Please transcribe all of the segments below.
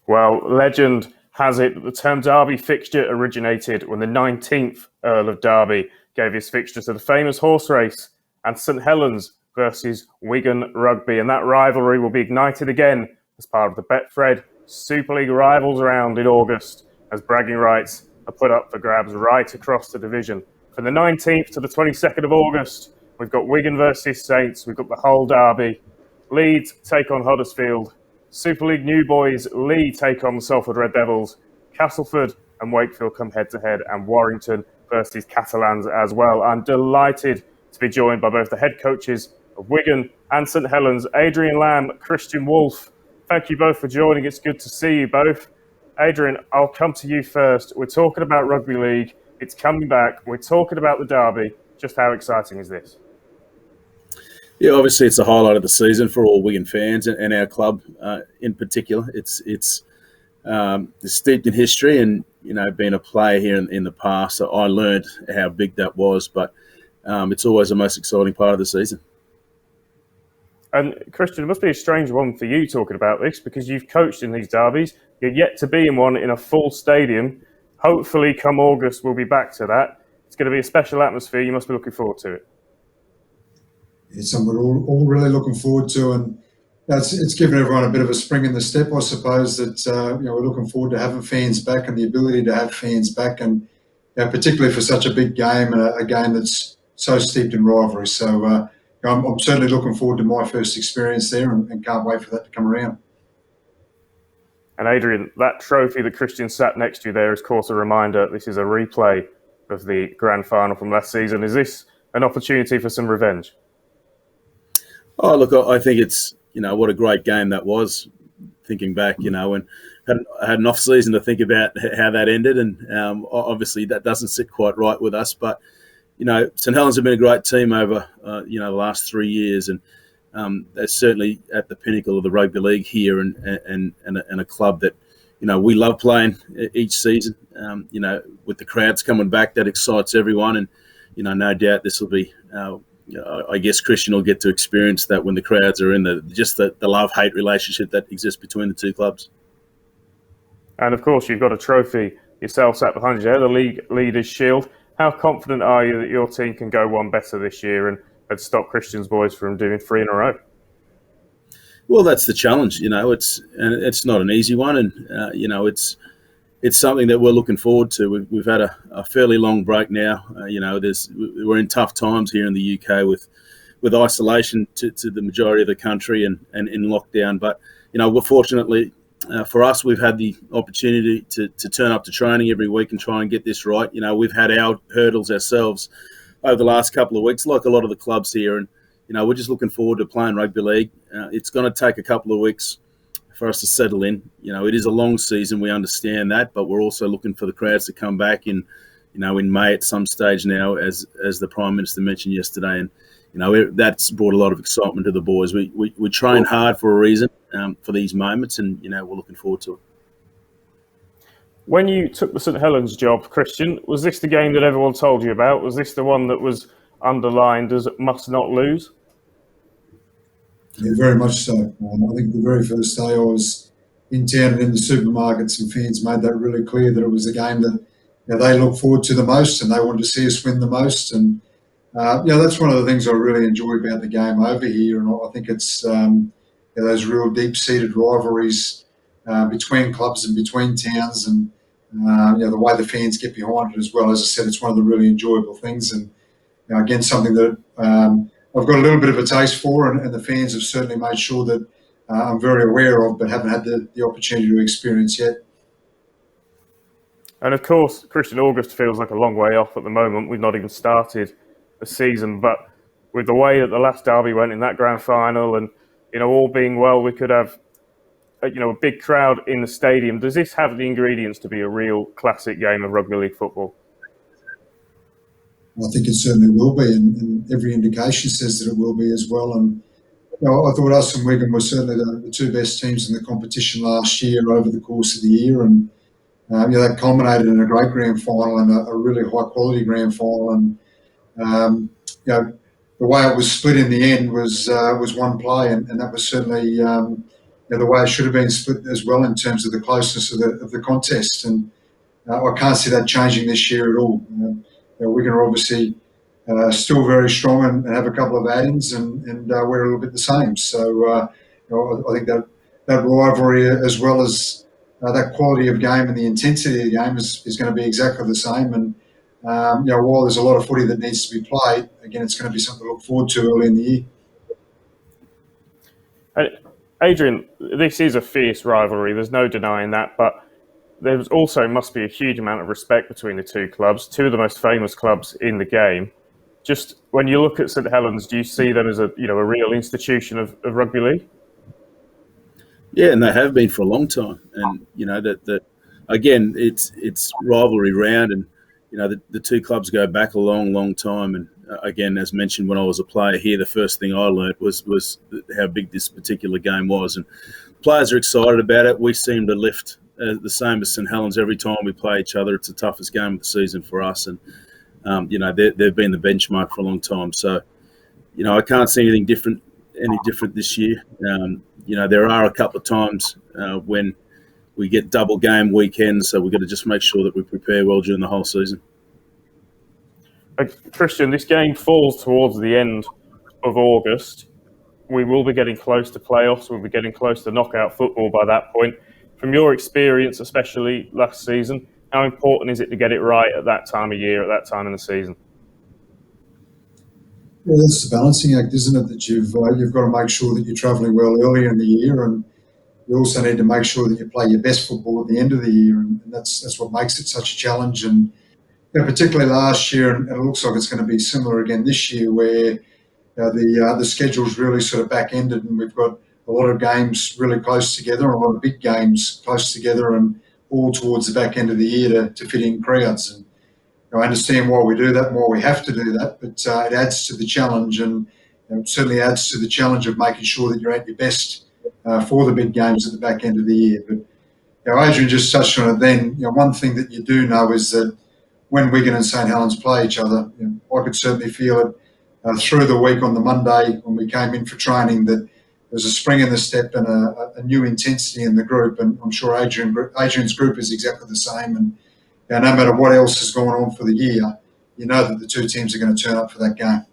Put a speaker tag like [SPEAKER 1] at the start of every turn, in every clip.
[SPEAKER 1] Well, legend has it that the term Derby fixture originated when the 19th Earl of Derby gave his fixture to the famous horse race and St Helens versus Wigan Rugby, and that rivalry will be ignited again as part of the Betfred Super League Rivals round in August, as bragging rights are put up for grabs right across the division. From the 19th to the 22nd of August, we've got Wigan versus Saints, we've got the whole Derby. Leeds take on Huddersfield. Super League New Boys, Lee take on the Salford Red Devils. Castleford and Wakefield come head-to-head, and Warrington versus Catalans as well. I'm delighted to be joined by both the head coaches of Wigan and St Helens, Adrian Lamb, Christian Wolfe. Thank you both for joining. It's good to see you both. Adrian, I'll come to you first. We're talking about Rugby League. It's coming back. We're talking about the Derby. Just how exciting is this?
[SPEAKER 2] Yeah, obviously it's the highlight of the season for all Wigan fans and our club in particular. It's steeped in history, and being a player here in the past, I learned how big that was. But it's always the most exciting part of the season.
[SPEAKER 1] And Christian, it must be a strange one for you talking about this, because you've coached in these derbies. You're yet to be in one in a full stadium. Hopefully, come August, we'll be back to that. It's going to be a special atmosphere. You must be looking forward to it.
[SPEAKER 3] It's something we're all really looking forward to, and it's given everyone a bit of a spring in the step, I suppose. That we're looking forward to having fans back and the ability to have fans back, and particularly for such a big game and a game that's so steeped in rivalry. So I'm certainly looking forward to my first experience there, and can't wait for that to come around.
[SPEAKER 1] And Adrian, that trophy that Christian sat next to you there is, of course, a reminder. This is a replay of the grand final from last season. Is this an opportunity for some revenge?
[SPEAKER 2] Oh, look, I think it's, what a great game that was, thinking back, and I had an off-season to think about how that ended, and obviously that doesn't sit quite right with us. But, St Helens have been a great team over, the last 3 years, and they're certainly at the pinnacle of the rugby league here, and a club that, we love playing each season. With the crowds coming back, that excites everyone, and, no doubt this will be... I guess Christian will get to experience that when the crowds are in the love-hate relationship that exists between the two clubs.
[SPEAKER 1] And of course, you've got a trophy yourself sat behind you there, the League Leaders Shield. How confident are you that your team can go one better this year and stop Christian's boys from doing 3 in a row?
[SPEAKER 2] Well, that's the challenge. It's not an easy one, and it's something that we're looking forward to. We've had a fairly long break now. We're in tough times here in the UK with isolation to the majority of the country and in lockdown. But, fortunately for us, we've had the opportunity to turn up to training every week and try and get this right. We've had our hurdles ourselves over the last couple of weeks, like a lot of the clubs here. And, we're just looking forward to playing rugby league. It's going to take a couple of weeks for us to settle in. It is a long season, we understand that, but we're also looking for the crowds to come back in May at some stage now, as the Prime Minister mentioned yesterday, and that's brought a lot of excitement to the boys. We train hard for a reason, for these moments, and we're looking forward to it.
[SPEAKER 1] When you took the St Helens job, Christian, was this the game that everyone told you about? Was this the one that was underlined as must not lose?
[SPEAKER 3] Yeah, very much so. I think the very first day I was in town and in the supermarkets, and fans made that really clear that it was the game that they look forward to the most, and they wanted to see us win the most. And that's one of the things I really enjoy about the game over here. And I think it's those real deep-seated rivalries between clubs and between towns, and the way the fans get behind it as well. As I said, it's one of the really enjoyable things, and again, something that I've got a little bit of a taste for, and the fans have certainly made sure that I'm very aware of, but haven't had the opportunity to experience yet.
[SPEAKER 1] And of course, Christian, August feels like a long way off at the moment. We've not even started the season, but with the way that the last derby went in that grand final, and all being well, we could have a big crowd in the stadium. Does this have the ingredients to be a real classic game of rugby league football?
[SPEAKER 3] I think it certainly will be, and every indication says that it will be as well. And I thought us and Wigan were certainly the two best teams in the competition last year over the course of the year, and that culminated in a great grand final and a really high quality grand final. And the way it was split in the end was one play, and that was certainly the way it should have been split as well in terms of the closeness of the contest. And I can't see that changing this year at all. Wigan are obviously still very strong and have a couple of add-ins, and we're a little bit the same. So I think that rivalry, as well as that quality of game and the intensity of the game, is going to be exactly the same. And while there's a lot of footy that needs to be played, again, it's going to be something to look forward to early in the year.
[SPEAKER 1] Adrian, this is a fierce rivalry. There's no denying that, but there also must be a huge amount of respect between the two clubs, two of the most famous clubs in the game. Just when you look at St Helens, do you see them as a real institution of rugby league?
[SPEAKER 2] Yeah, and they have been for a long time. And that again, it's rivalry round, and the two clubs go back a long time. And again, as mentioned, when I was a player here, the first thing I learnt was how big this particular game was, and players are excited about it. We seem to lift the same as St Helens every time we play each other. It's the toughest game of the season for us, and they've been the benchmark for a long time. So I can't see any different this year. There are a couple of times when we get double game weekends, so we've got to just make sure that we prepare well during the whole season.
[SPEAKER 1] Christian, this game falls towards the end of August. We will be getting close to playoffs. We'll be getting close to knockout football by that point. From your experience, especially last season, how important is it to get it right at that time of year, at that time in the season?
[SPEAKER 3] Well, that's the balancing act, isn't it? That you've got to make sure that you're travelling well earlier in the year, and you also need to make sure that you play your best football at the end of the year, and that's what makes it such a challenge. And particularly last year, and it looks like it's going to be similar again this year, where the schedule's really sort of back-ended, and we've got a lot of games really close together, a lot of big games close together, and all towards the back end of the year to fit in crowds. And I understand why we do that and why we have to do that, but it adds to the challenge, and it certainly adds to the challenge of making sure that you're at your best for the big games at the back end of the year. But Adrian just touched on it then. One thing that you do know is that when Wigan and St Helens play each other, I could certainly feel it through the week on the Monday when we came in for training, that there's a spring in the step and a new intensity in the group, and I'm sure Adrian's group is exactly the same. And no matter what else is going on for the year, you know that the two teams are going to turn up for that game.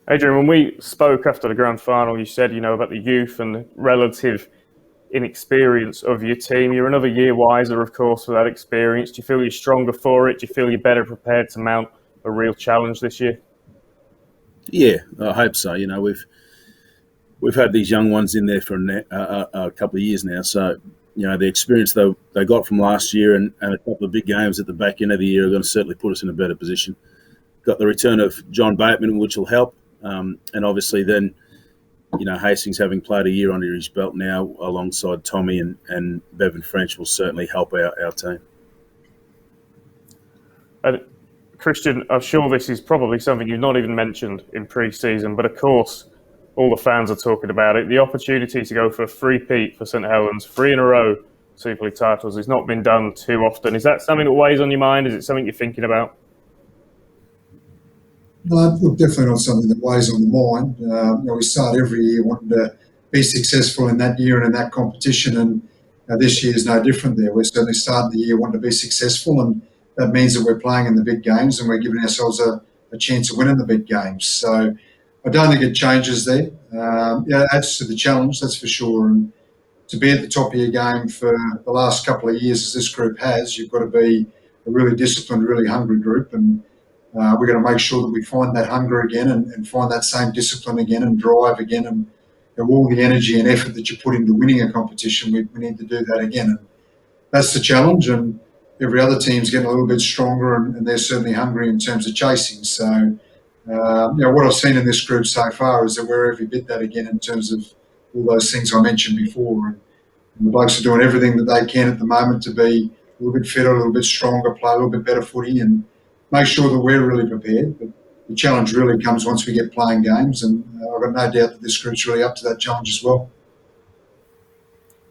[SPEAKER 1] Adrian, when we spoke after the grand final, you said, about the youth and the relative inexperience of your team. You're another year wiser, of course, for that experience. Do you feel you're stronger for it? Do you feel you're better prepared to mount a real challenge this year?
[SPEAKER 2] Yeah, I hope so. We've had these young ones in there for a couple of years now, so the experience they got from last year and a couple of big games at the back end of the year are going to certainly put us in a better position. Got the return of John Bateman, which will help, and obviously then Hastings, having played a year under his belt now alongside Tommy and Bevan French, will certainly help our team.
[SPEAKER 1] Christian, I'm sure this is probably something you've not even mentioned in pre-season, but of course, all the fans are talking about it. The opportunity to go for a three-peat for St Helens, 3 in a row Super League titles, has not been done too often. Is that something that weighs on your mind? Is it something you're thinking about?
[SPEAKER 3] No, look, definitely not something that weighs on the mind. We start every year wanting to be successful in that year and in that competition, and this year is no different there. We're certainly starting the year wanting to be successful, and that means that we're playing in the big games and we're giving ourselves a chance of winning the big games. So I don't think it changes there. It adds to the challenge, that's for sure. And to be at the top of your game for the last couple of years, as this group has, you've got to be a really disciplined, really hungry group. And we've got to make sure that we find that hunger again and find that same discipline again and drive again. And all the energy and effort that you put into winning a competition, we need to do that again. And that's the challenge. And every other team's getting a little bit stronger, and they're certainly hungry in terms of chasing. So, what I've seen in this group so far is that we're every bit that again in terms of all those things I mentioned before. And the blokes are doing everything that they can at the moment to be a little bit fitter, a little bit stronger, play a little bit better footy, and make sure that we're really prepared. But the challenge really comes once we get playing games, and I've got no doubt that this group's really up to that challenge as well.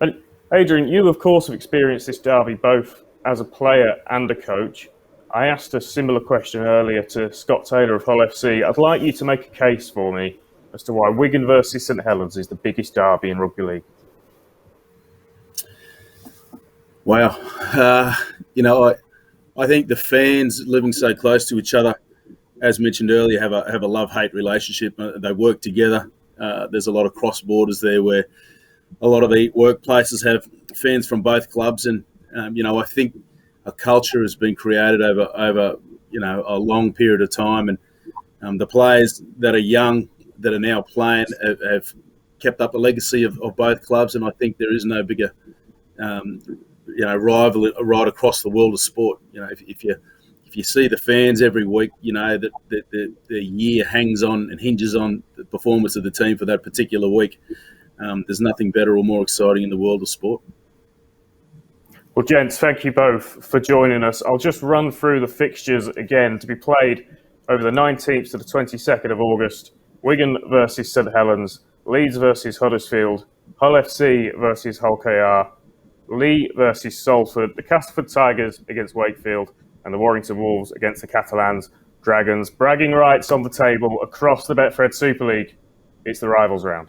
[SPEAKER 1] And Adrian, you of course have experienced this derby both as a player and a coach. I asked a similar question earlier to Scott Taylor of Hull FC. I'd like you to make a case for me as to why Wigan versus St Helens is the biggest derby in rugby league.
[SPEAKER 2] Wow. I think the fans living so close to each other, as mentioned earlier, have a love-hate relationship. They work together. There's a lot of cross borders there where a lot of the workplaces have fans from both clubs, and I think a culture has been created over a long period of time, and the players that are young that are now playing have kept up the legacy of both clubs, and I think there is no bigger rival right across the world of sport. If you see the fans every week, that the year hangs on and hinges on the performance of the team for that particular week. There's nothing better or more exciting in the world of sport.
[SPEAKER 1] Well, gents, thank you both for joining us. I'll just run through the fixtures again to be played over the 19th to the 22nd of August. Wigan versus St Helens, Leeds versus Huddersfield, Hull FC versus Hull KR, Lee versus Salford, the Castleford Tigers against Wakefield, and the Warrington Wolves against the Catalans Dragons. Bragging rights on the table across the Betfred Super League. It's the Rivals round.